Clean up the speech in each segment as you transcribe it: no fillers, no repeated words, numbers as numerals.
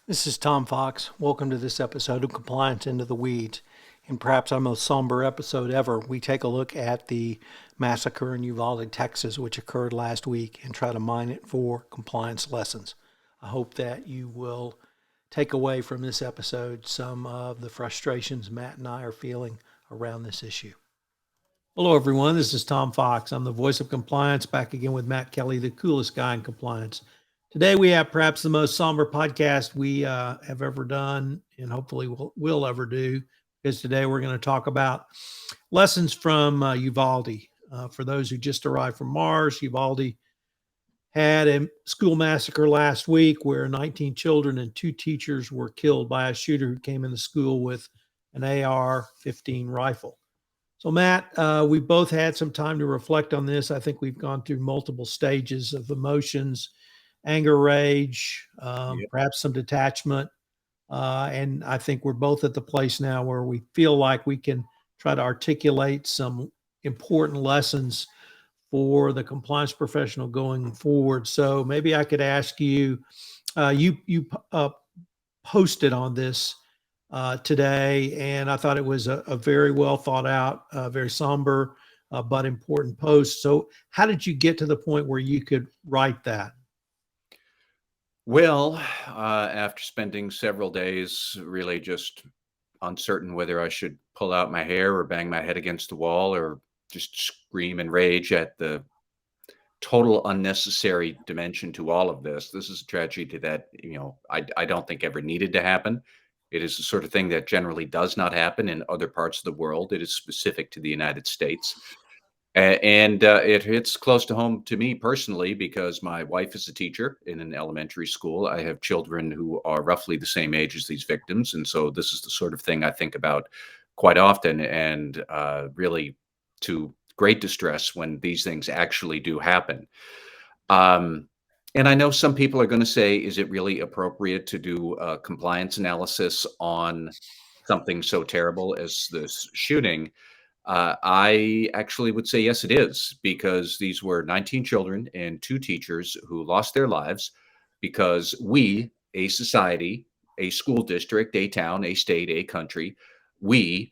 This is Tom Fox. Welcome to this episode of Compliance Into the Weeds. In perhaps our most somber episode ever, we take a look at the massacre in Uvalde, Texas, which occurred last week, and try to mine it for compliance lessons. I hope that you will take away from this episode some of the frustrations Matt and I are feeling around this issue. Hello, everyone. This is Tom Fox. I'm the voice of compliance, back again with Matt Kelly, the coolest guy in compliance. Today, we have perhaps the most somber podcast we have ever done, and hopefully will ever do, because today we're going to talk about lessons from Uvalde. For those who just arrived from Mars, Uvalde had a school massacre last week where 19 children and 2 teachers were killed by a shooter who came in the school with an AR-15 rifle. So, Matt, we both had some time to reflect on this. I think we've gone through multiple stages of emotions, anger, rage, Yep. perhaps some detachment. And I think we're both at the place now where we feel like we can try to articulate some important lessons for the compliance professional going forward. So maybe I could ask you, you posted on this today, and I thought it was a very well thought out, very somber, but important post. So, how did you get to the point where you could write that? Well, after spending several days really just uncertain whether I should pull out my hair or bang my head against the wall or just scream and rage at the total unnecessary dimension to all of this. This is a tragedy that, I don't think ever needed to happen. It is the sort of thing that generally does not happen in other parts of the world. It is specific to the United States. And it hits close to home to me personally because my wife is a teacher in an elementary school. I have children who are roughly the same age as these victims. And so this is the sort of thing I think about quite often and really to great distress when these things actually do happen. Um, and I know some people are going to say, is it really appropriate to do a compliance analysis on something so terrible as this shooting? I actually would say yes, it is, because these were 19 children and 2 teachers who lost their lives because we, a society, a school district, a town, a state, a country, we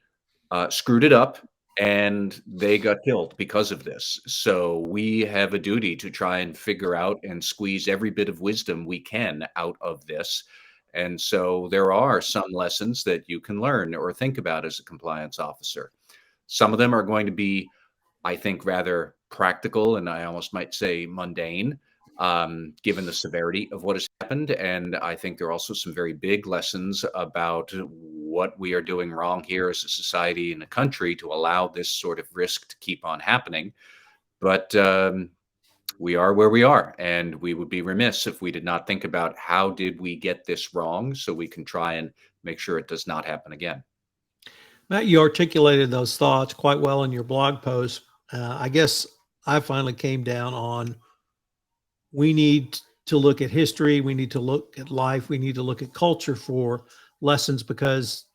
screwed it up and they got killed because of this. So we have a duty to try and figure out and squeeze every bit of wisdom we can out of this. And so there are some lessons that you can learn or think about as a compliance officer. Some of them are going to be, I think, rather practical and I almost might say mundane, given the severity of what has happened. And I think there are also some very big lessons about what we are doing wrong here as a society and a country to allow this sort of risk to keep on happening. But we are where we are, and we would be remiss if we did not think about how did we get this wrong so we can try and make sure it does not happen again. Matt, you articulated those thoughts quite well in your blog post. I guess I finally came down on we need to look at history, we need to look at life, we need to look at culture for lessons because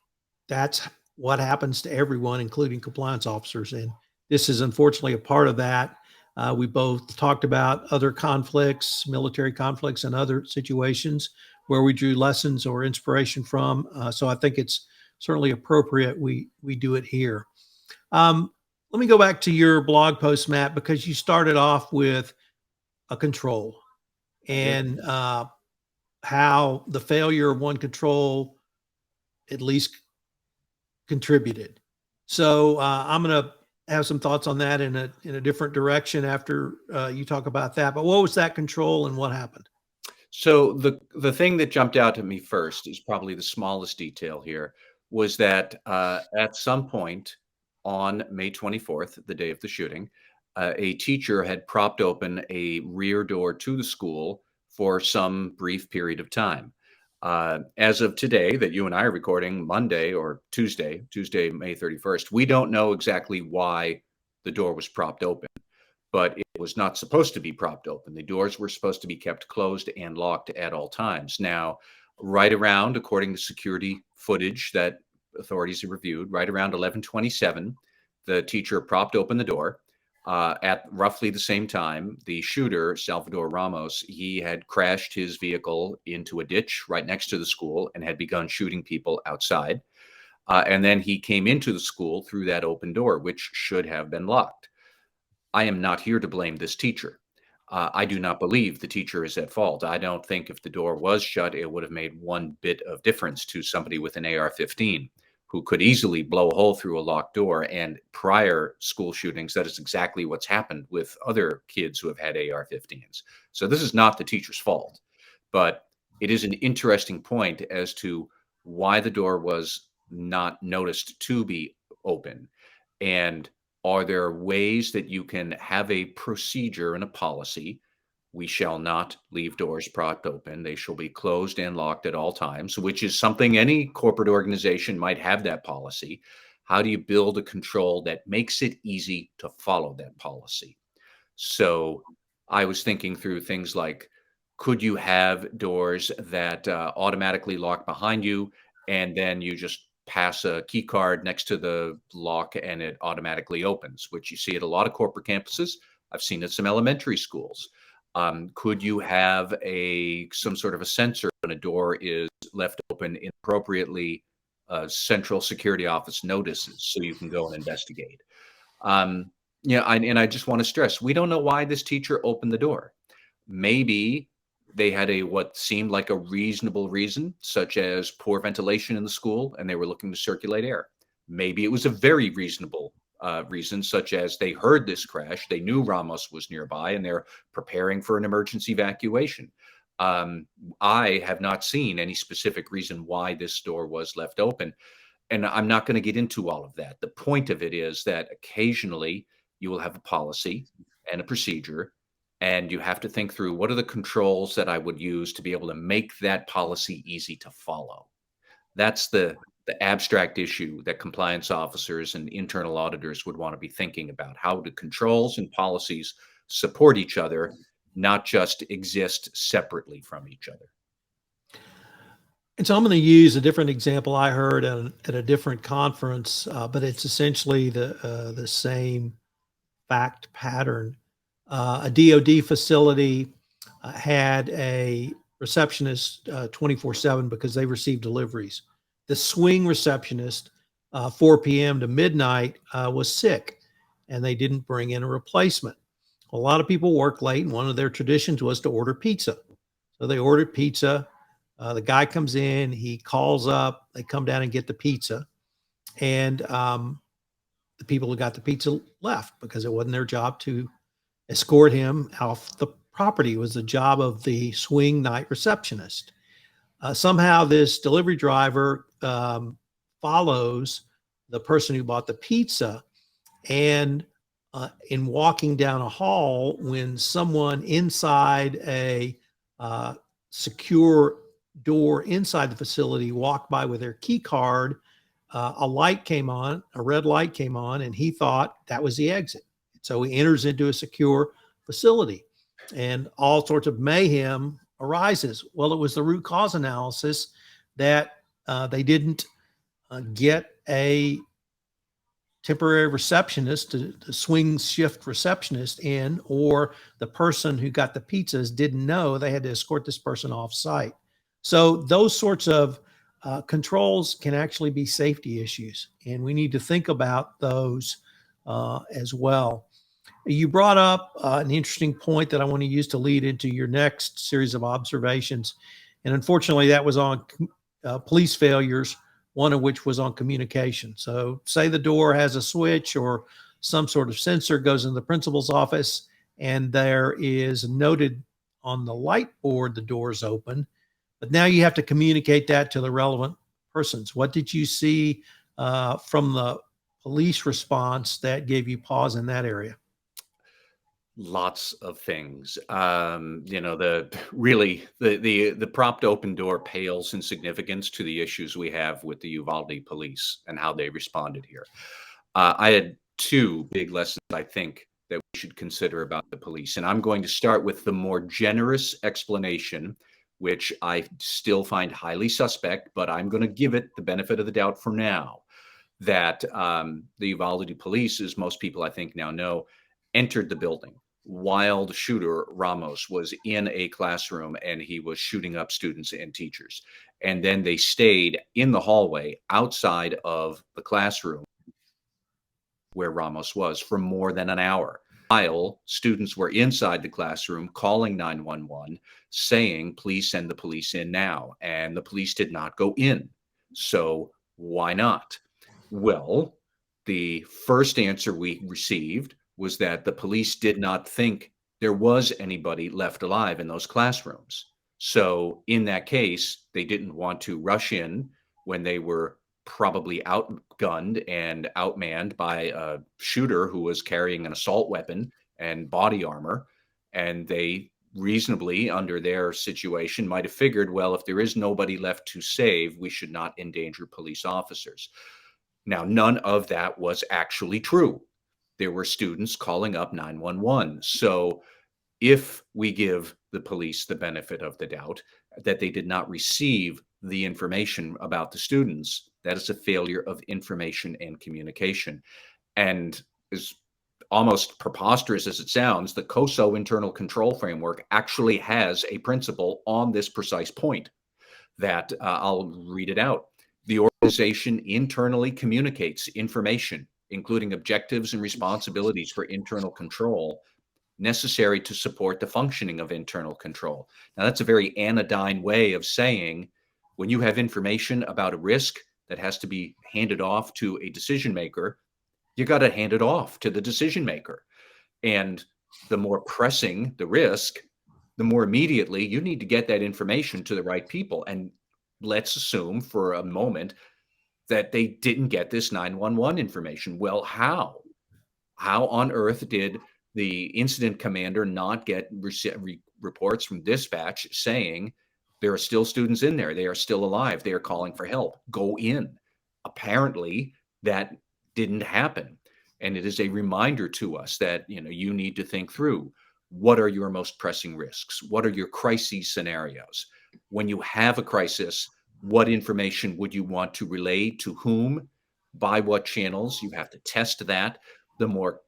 that's what happens to everyone, including compliance officers. And this is unfortunately a part of that. We both talked about other conflicts, military conflicts, and other situations where we drew lessons or inspiration from. So I think it's certainly appropriate we do it here. Let me go back to your blog post, Matt, because you started off with a control I did. and how the failure of one control at least contributed. So I'm going to have some thoughts on that in a different direction after you talk about that. But what was that control and what happened? So the thing that jumped out at me first is probably the smallest detail here was that at some point on May 24th, the day of the shooting, a teacher had propped open a rear door to the school for some brief period of time. As of today, that you and I are recording Monday or Tuesday, May 31st, we don't know exactly why the door was propped open, but it was not supposed to be propped open. The doors were supposed to be kept closed and locked at all times. Now, right around, according to security footage that authorities have reviewed, right around 11:27, the teacher propped open the door. At roughly the same time, the shooter, Salvador Ramos, he had crashed his vehicle into a ditch right next to the school and had begun shooting people outside. And then he came into the school through that open door, which should have been locked. I am not here to blame this teacher. I do not believe the teacher is at fault. I don't think if the door was shut, it would have made one bit of difference to somebody with an AR-15 who could easily blow a hole through a locked door. And prior school shootings, that is exactly what's happened with other kids who have had AR-15s. So this is not the teacher's fault, but it is an interesting point as to why the door was not noticed to be open. And are there ways that you can have a procedure and a policy? We shall not leave doors propped open. They shall be closed and locked at all times, which is something any corporate organization might have that policy. How do you build a control that makes it easy to follow that policy? So I was thinking through things like, could you have doors that automatically lock behind you, and then you just pass a key card next to the lock and it automatically opens, which you see at a lot of corporate campuses. I've seen at some elementary schools. Could you have some sort of a sensor when a door is left open inappropriately? Central security office notices so you can go and investigate. Um, yeah, and I just want to stress, we don't know why this teacher opened the door. Maybe they had what seemed like a reasonable reason, such as poor ventilation in the school, and they were looking to circulate air. Maybe it was a very reasonable reason, such as they heard this crash, they knew Ramos was nearby, and they're preparing for an emergency evacuation. I have not seen any specific reason why this door was left open. And I'm not going to get into all of that. The point of it is that occasionally you will have a policy and a procedure, and you have to think through what are the controls that I would use to be able to make that policy easy to follow. That's the abstract issue that compliance officers and internal auditors would want to be thinking about. How do controls and policies support each other, not just exist separately from each other? And so I'm going to use a different example I heard at a different conference, but it's essentially the same fact pattern. A DoD facility had a receptionist 24/7 because they received deliveries. The swing receptionist, 4 p.m. to midnight, was sick, and they didn't bring in a replacement. A lot of people work late, and one of their traditions was to order pizza. So they ordered pizza. The guy comes in, he calls up, they come down and get the pizza. And the people who got the pizza left because it wasn't their job to escort him off the property. It was the job of the swing night receptionist. Somehow this delivery driver follows the person who bought the pizza, and in walking down a hall, when someone inside a secure door inside the facility walked by with their key card, a light came on, a red light came on, and he thought that was the exit. So he enters into a secure facility, and all sorts of mayhem arises. Well, it was the root cause analysis that they didn't get a temporary receptionist, the swing shift receptionist in, or the person who got the pizzas didn't know they had to escort this person off site. So those sorts of controls can actually be safety issues, and we need to think about those as well. You brought up an interesting point that I want to use to lead into your next series of observations. And unfortunately, that was on police failures, one of which was on communication. So say the door has a switch or some sort of sensor goes in the principal's office, and there is noted on the light board the door is open. But now you have to communicate that to the relevant persons. What did you see from the police response that gave you pause in that area? Lots of things. The propped open door pales in significance to the issues we have with the Uvalde police and how they responded here. I had two big lessons I think that we should consider about the police, and I'm going to start with the more generous explanation, which I still find highly suspect, but I'm going to give it the benefit of the doubt for now. That the Uvalde police, as most people I think now know, entered the building while the shooter, Ramos, was in a classroom and he was shooting up students and teachers. And then they stayed in the hallway outside of the classroom where Ramos was for more than an hour, while students were inside the classroom calling 911, saying, please send the police in now. And the police did not go in. So why not? Well, the first answer we received was that the police did not think there was anybody left alive in those classrooms. So in that case, they didn't want to rush in when they were probably outgunned and outmanned by a shooter who was carrying an assault weapon and body armor. And they reasonably, under their situation, might have figured, well, if there is nobody left to save, we should not endanger police officers. Now, none of that was actually true. There were students calling up 911. So if we give the police the benefit of the doubt that they did not receive the information about the students, that is a failure of information and communication. And as almost preposterous as it sounds, the COSO internal control framework actually has a principle on this precise point that I'll read it out. The organization internally communicates information, including objectives and responsibilities for internal control necessary to support the functioning of internal control. Now, that's a very anodyne way of saying when you have information about a risk that has to be handed off to a decision maker, you got to hand it off to the decision maker. And the more pressing the risk, the more immediately you need to get that information to the right people. And let's assume for a moment that they didn't get this 911 information. Well, how? How on earth did the incident commander not get reports from dispatch saying there are still students in there, they are still alive, they are calling for help, go in? Apparently that didn't happen. And it is a reminder to us that you need to think through, what are your most pressing risks, what are your crisis scenarios? When you have a crisis, what information would you want to relay to whom, by what channels? You have to test that. The more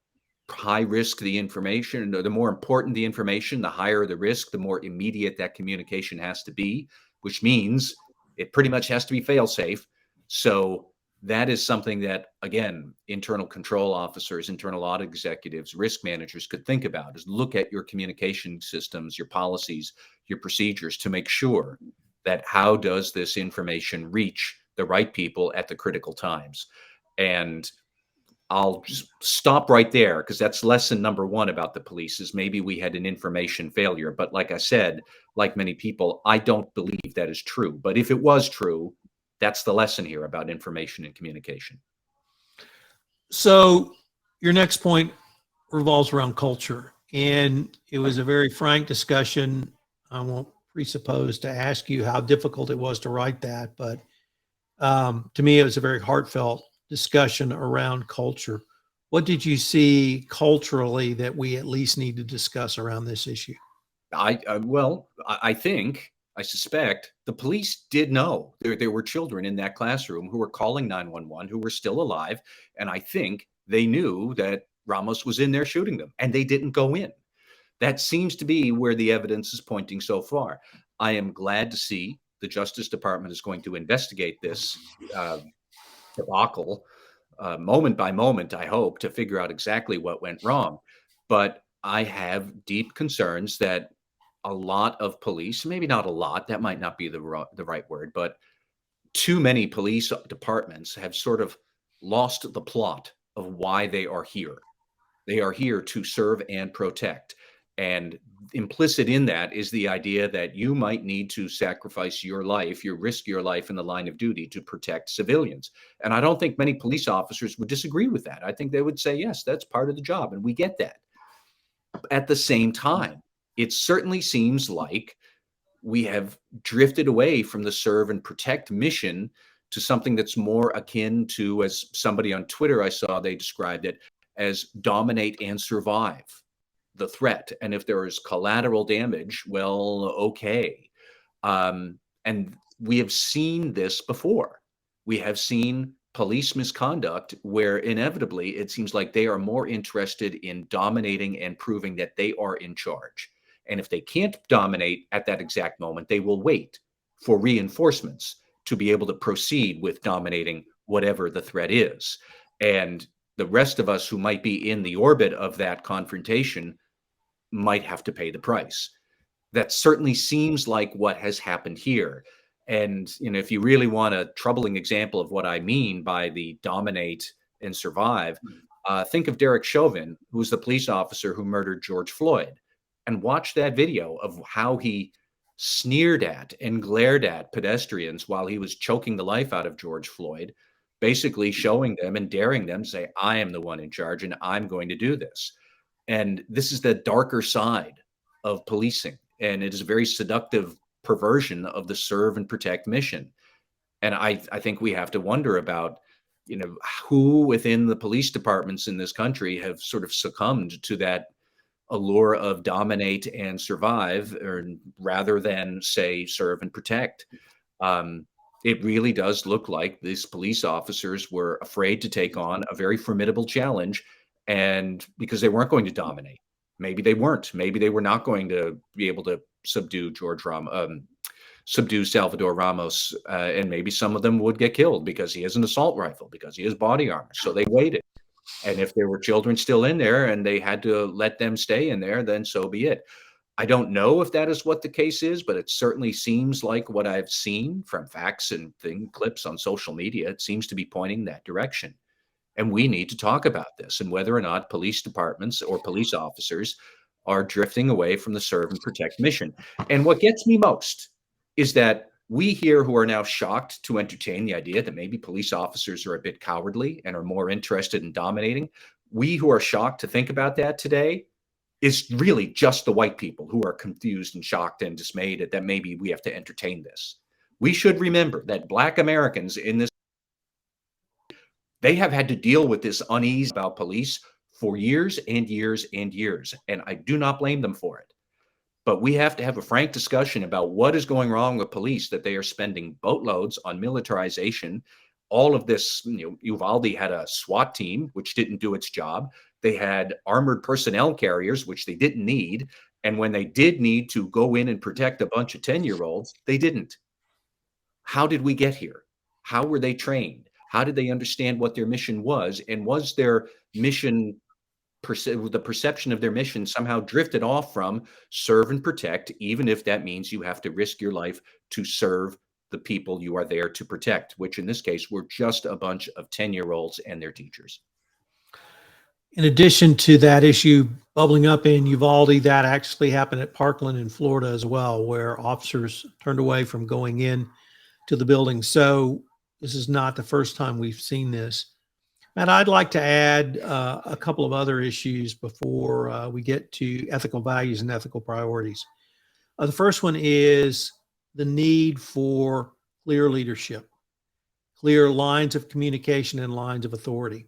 high risk the information, or the more important the information, the higher the risk, the more immediate that communication has to be, which means it pretty much has to be fail safe. So that is something that, again, internal control officers, internal audit executives, risk managers could think about, is look at your communication systems, your policies, your procedures to make sure that how does this information reach the right people at the critical times. And I'll just stop right there because that's lesson number one about the police, is maybe we had an information failure. But like I said, like many people, I don't believe that is true. But if it was true, that's the lesson here about information and communication. So your next point revolves around culture. And it was a very frank discussion. I won't presuppose to ask you how difficult it was to write that, but to me, it was a very heartfelt discussion around culture. What did you see culturally that we at least need to discuss around this issue? I think, I suspect the police did know there were children in that classroom who were calling 911 who were still alive. And I think they knew that Ramos was in there shooting them and they didn't go in. That seems to be where the evidence is pointing so far. I am glad to see the Justice Department is going to investigate this debacle moment by moment, I hope, to figure out exactly what went wrong. But I have deep concerns that a lot of police, maybe not a lot, that might not be the right word, but too many police departments have sort of lost the plot of why they are here. They are here to serve and protect. And implicit in that is the idea that you might need to sacrifice your life, you risk your life in the line of duty to protect civilians. And I don't think many police officers would disagree with that. I think they would say, yes, that's part of the job. And we get that. At the same time, it certainly seems like we have drifted away from the serve and protect mission to something that's more akin to, as somebody on Twitter I saw, they described it as dominate and survive the threat. And if there is collateral damage, well, okay. And we have seen this before. We have seen police misconduct where inevitably it seems like they are more interested in dominating and proving that they are in charge. And if they can't dominate at that exact moment, they will wait for reinforcements to be able to proceed with dominating whatever the threat is. And the rest of us who might be in the orbit of that confrontation might have to pay the price. That certainly seems like what has happened here. And if you really want a troubling example of what I mean by the dominate and survive, think of Derek Chauvin, who's the police officer who murdered George Floyd, and watch that video of how he sneered at and glared at pedestrians while he was choking the life out of George Floyd, basically showing them and daring them to say, I am the one in charge and I'm going to do this. And this is the darker side of policing. And it is a very seductive perversion of the serve and protect mission. And I think we have to wonder about, who within the police departments in this country have sort of succumbed to that allure of dominate and survive, or rather than say serve and protect. It really does look like these police officers were afraid to take on a very formidable challenge, and because they weren't going to dominate. Maybe they weren't. Maybe they were not going to be able to subdue subdue Salvador Ramos, and maybe some of them would get killed because he has an assault rifle, because he has body armor. So they waited. And if there were children still in there and they had to let them stay in there, then so be it. I don't know if that is what the case is, but it certainly seems like what I've seen from facts and clips on social media. It seems to be pointing that direction. And we need to talk about this and whether or not police departments or police officers are drifting away from the serve and protect mission. And what gets me most is that we here who are now shocked to entertain the idea that maybe police officers are a bit cowardly and are more interested in dominating, we who are shocked to think about that today is really just the white people who are confused and shocked and dismayed at that maybe we have to entertain this. We should remember that Black Americans in this, they have had to deal with this unease about police for years and years and years, and I do not blame them for it. But we have to have a frank discussion about what is going wrong with police, that they are spending boatloads on militarization. All of this, Uvalde had a SWAT team, which didn't do its job. They had armored personnel carriers, which they didn't need. And when they did need to go in and protect a bunch of 10-year-olds, they didn't. How did we get here? How were they trained? How did they understand what their mission was? And was their mission, the perception of their mission somehow drifted off from serve and protect, even if that means you have to risk your life to serve the people you are there to protect, which in this case were just a bunch of 10-year-olds and their teachers. In addition to that issue bubbling up in Uvalde, that actually happened at Parkland in Florida as well, where officers turned away from going in to the building. So this is not the first time we've seen this. Matt, I'd like to add a couple of other issues before we get to ethical values and ethical priorities. The first one is the need for clear leadership, clear lines of communication and lines of authority.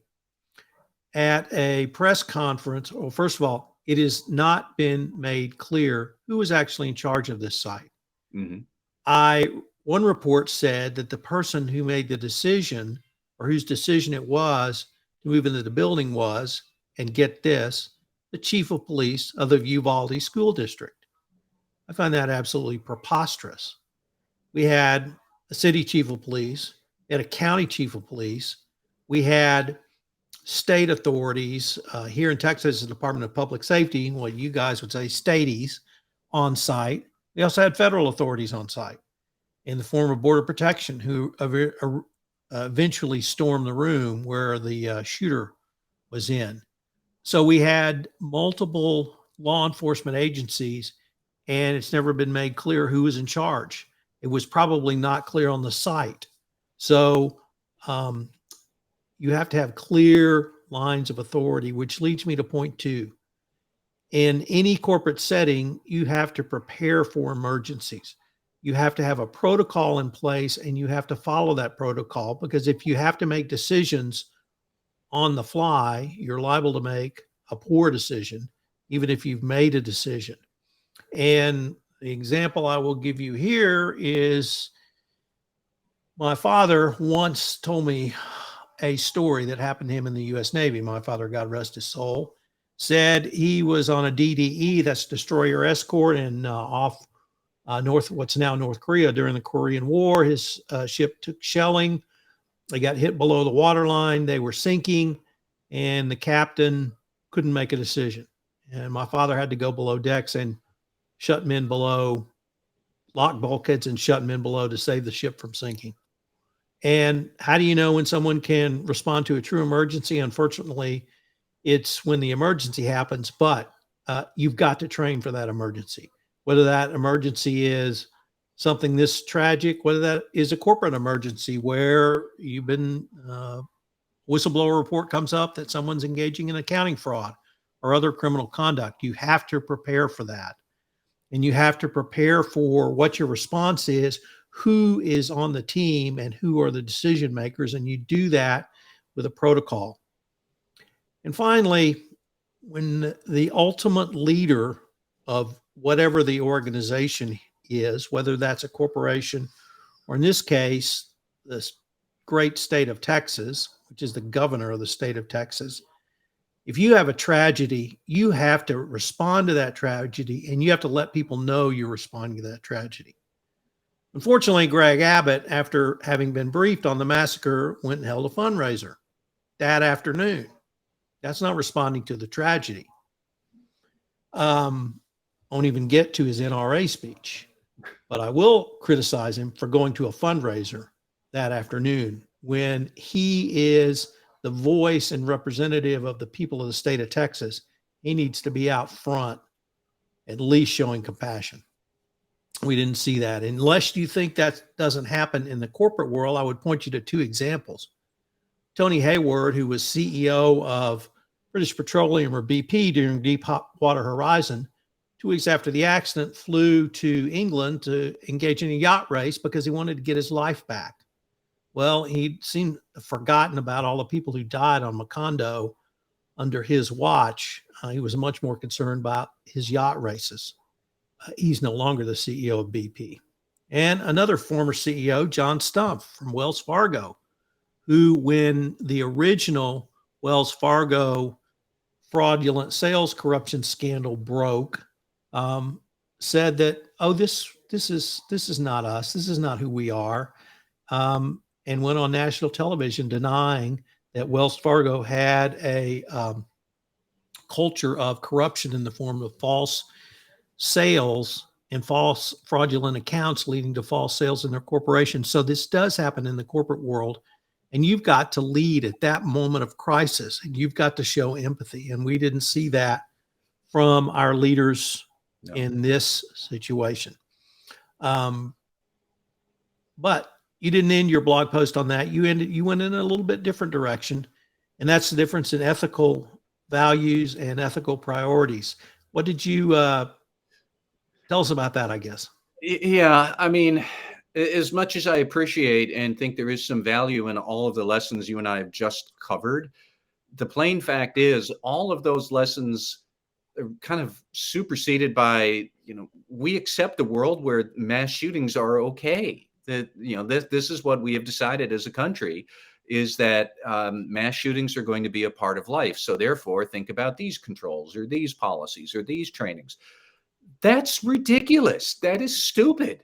At a press conference, well, first of all, it has not been made clear who was actually in charge of this site. Mm-hmm. One report said that the person who made the decision, or whose decision it was to move into the building, was, and get this, the chief of police of the Uvalde school district. I find that absolutely preposterous. We had a city chief of police, we had a county chief of police, we had state authorities here in Texas, the Department of Public Safety, what you guys would say staties, on site. We also had federal authorities on site in the form of Border Protection, who eventually stormed the room where the shooter was in. So we had multiple law enforcement agencies, and it's never been made clear who was in charge. It was probably not clear on the site. So you have to have clear lines of authority, which leads me to point two. In any corporate setting, you have to prepare for emergencies. You have to have a protocol in place, and you have to follow that protocol, because if you have to make decisions on the fly, you're liable to make a poor decision, even if you've made a decision. And the example I will give you here is my father once told me a story that happened to him in the U.S. Navy. My father, God rest his soul, said he was on a DDE, that's destroyer escort, and off what's now North Korea during the Korean War. His ship took shelling. They got hit below the waterline. They were sinking, and the captain couldn't make a decision. And my father had to go below decks and shut men below, lock bulkheads and shut men below to save the ship from sinking. And how do you know when someone can respond to a true emergency? Unfortunately, it's when the emergency happens, but you've got to train for that emergency. Whether that emergency is something this tragic, whether that is a corporate emergency where you've been, whistleblower report comes up that someone's engaging in accounting fraud or other criminal conduct, you have to prepare for that. And you have to prepare for what your response is, who is on the team, and who are the decision makers. And you do that with a protocol. And finally, when the ultimate leader of whatever the organization is, whether that's a corporation or in this case, this great state of Texas, which is the governor of the state of Texas, if you have a tragedy, you have to respond to that tragedy, and you have to let people know you're responding to that tragedy. Unfortunately, Greg Abbott, after having been briefed on the massacre, went and held a fundraiser that afternoon. That's not responding to the tragedy. Won't even get to his NRA speech, but I will criticize him for going to a fundraiser that afternoon when he is the voice and representative of the people of the state of Texas. He needs to be out front, at least showing compassion. We didn't see that. Unless you think that doesn't happen in the corporate world, I would point you to two examples. Tony Hayward, who was CEO of British Petroleum, or BP, during Deepwater Horizon, 2 weeks after the accident, flew to England to engage in a yacht race because he wanted to get his life back. Well, he seemed forgotten about all the people who died on Macondo under his watch. He was much more concerned about his yacht races. He's no longer the CEO of BP. And another former CEO, John Stumpf from Wells Fargo, who, when the original Wells Fargo fraudulent sales corruption scandal broke, said that, oh, this is not us. This is not who we are. And went on national television denying that Wells Fargo had a culture of corruption in the form of false sales and false fraudulent accounts leading to false sales in their corporation. So this does happen in the corporate world, and you've got to lead at that moment of crisis, and you've got to show empathy. And we didn't see that from our leaders in this situation. But you didn't end your blog post on that. You went in a little bit different direction, and that's the difference in ethical values and ethical priorities. What did you tell us about that, I guess? Yeah, I mean, as much as I appreciate and think there is some value in all of the lessons you and I have just covered, the plain fact is all of those lessons are kind of superseded by, we accept a world where mass shootings are okay. That, this is what we have decided as a country, is that mass shootings are going to be a part of life. So therefore, think about these controls or these policies or these trainings. That's ridiculous. That is stupid.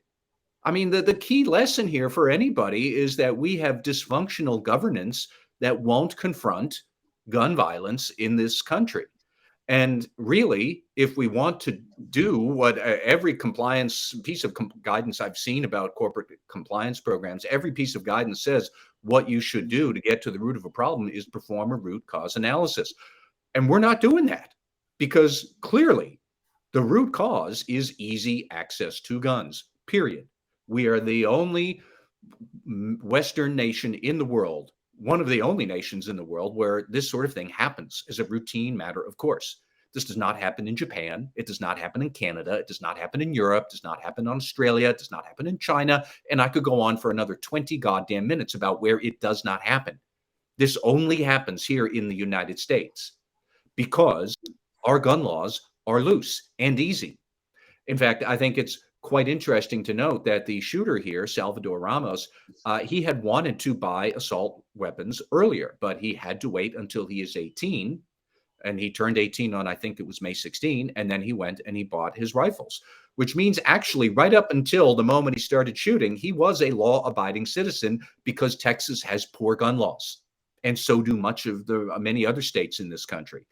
I mean, the key lesson here for anybody is that we have dysfunctional governance that won't confront gun violence in this country. And really, if we want to do what every compliance piece of guidance I've seen about corporate compliance programs, every piece of guidance says what you should do to get to the root of a problem is perform a root cause analysis. And we're not doing that because clearly the root cause is easy access to guns, period. We are the only Western nation in the world, one of the only nations in the world where this sort of thing happens as a routine matter of course. This does not happen in Japan. It does not happen in Canada. It does not happen in Europe. It does not happen in Australia. It does not happen in China. And I could go on for another 20 goddamn minutes about where it does not happen. This only happens here in the United States because our gun laws are loose and easy. In fact, I think it's quite interesting to note that the shooter here, Salvador Ramos, he had wanted to buy assault weapons earlier, but he had to wait until he is 18, and he turned 18 on, I think it was May 16, and then he went and he bought his rifles, which means actually right up until the moment he started shooting, he was a law-abiding citizen because Texas has poor gun laws, and so do much of the many other states in this country.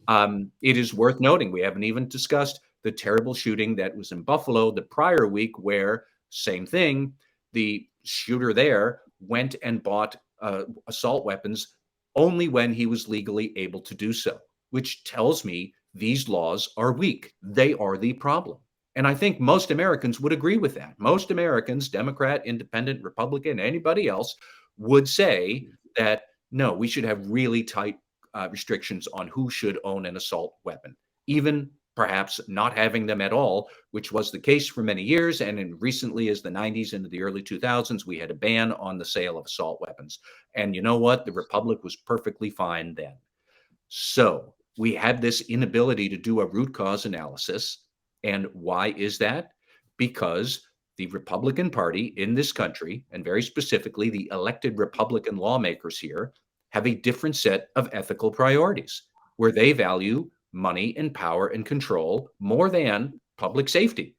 It is worth noting, we haven't even discussed the terrible shooting that was in Buffalo the prior week, where, same thing, the shooter there went and bought assault weapons only when he was legally able to do so, which tells me these laws are weak. They are the problem. And I think most Americans would agree with that. Most Americans, Democrat, Independent, Republican, anybody else, would say that no, we should have really tight restrictions on who should own an assault weapon, even perhaps not having them at all, which was the case for many years. And in recently as the 90s into the early 2000s, we had a ban on the sale of assault weapons. And you know what? The Republic was perfectly fine then. So we have this inability to do a root cause analysis. And why is that? Because the Republican Party in this country, and very specifically the elected Republican lawmakers here, have a different set of ethical priorities where they value money and power and control more than public safety.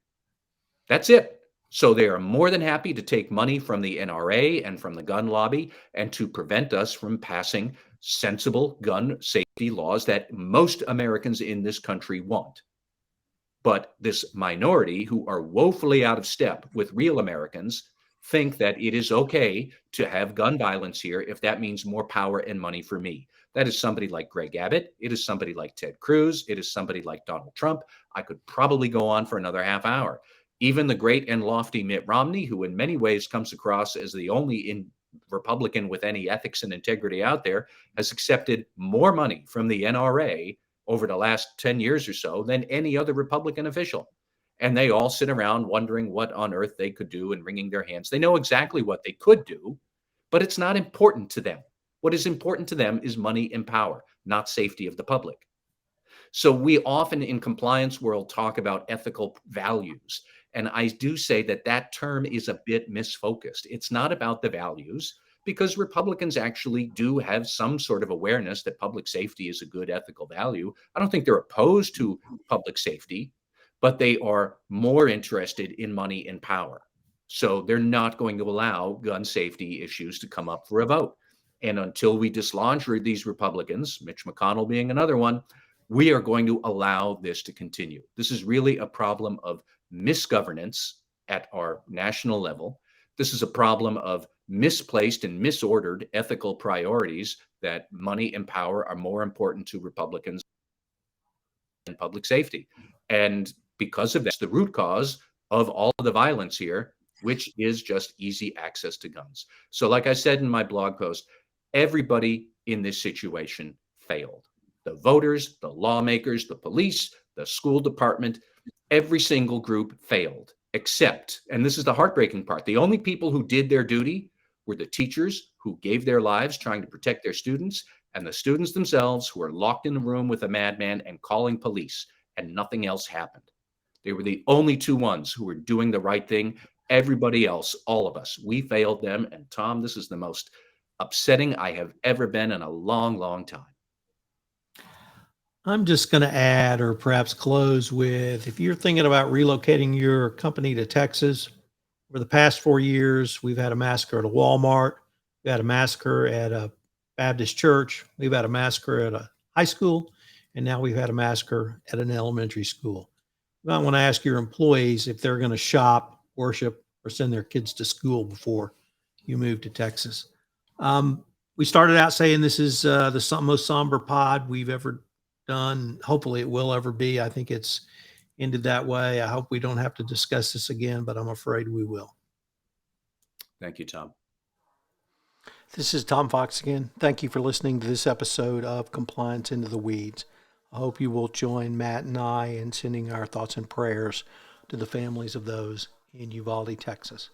That's it. So they are more than happy to take money from the NRA and from the gun lobby and to prevent us from passing sensible gun safety laws that most Americans in this country want. But this minority, who are woefully out of step with real Americans, think that it is okay to have gun violence here if that means more power and money for me. That is somebody like Greg Abbott. It is somebody like Ted Cruz. It is somebody like Donald Trump. I could probably go on for another half hour. Even the great and lofty Mitt Romney, who in many ways comes across as the only Republican with any ethics and integrity out there, has accepted more money from the NRA over the last 10 years or so than any other Republican official. And they all sit around wondering what on earth they could do and wringing their hands. They know exactly what they could do, but it's not important to them. What is important to them is money and power, not safety of the public. So we often in compliance world talk about ethical values. And I do say that that term is a bit misfocused. It's not about the values, because Republicans actually do have some sort of awareness that public safety is a good ethical value. I don't think they're opposed to public safety, but they are more interested in money and power. So they're not going to allow gun safety issues to come up for a vote. And until we dislodge these Republicans, Mitch McConnell being another one, we are going to allow this to continue. This is really a problem of misgovernance at our national level. This is a problem of misplaced and misordered ethical priorities, that money and power are more important to Republicans than public safety. And because of that, the root cause of all of the violence here, which is just easy access to guns. So like I said in my blog post, everybody in this situation failed. The voters, the lawmakers, the police, the school department, every single group failed, except, and this is the heartbreaking part, the only people who did their duty were the teachers who gave their lives trying to protect their students, and the students themselves who were locked in the room with a madman and calling police, and nothing else happened. They were the only two ones who were doing the right thing. Everybody else, all of us, we failed them. And Tom, this is the most upsetting I have ever been in a long, long time. I'm just going to add, or perhaps close with, if you're thinking about relocating your company to Texas, over the past 4 years, we've had a massacre at a Walmart. We had a massacre at a Baptist church. We've had a massacre at a high school. And now we've had a massacre at an elementary school. You might want to ask your employees if they're going to shop, worship, or send their kids to school before you move to Texas. We started out saying this is the most somber pod we've ever done. Hopefully it will ever be. I think it's ended that way. I hope we don't have to discuss this again, but I'm afraid we will. Thank you, Tom. This is Tom Fox again. Thank you for listening to this episode of Compliance Into the Weeds. I hope you will join Matt and I in sending our thoughts and prayers to the families of those in Uvalde, Texas.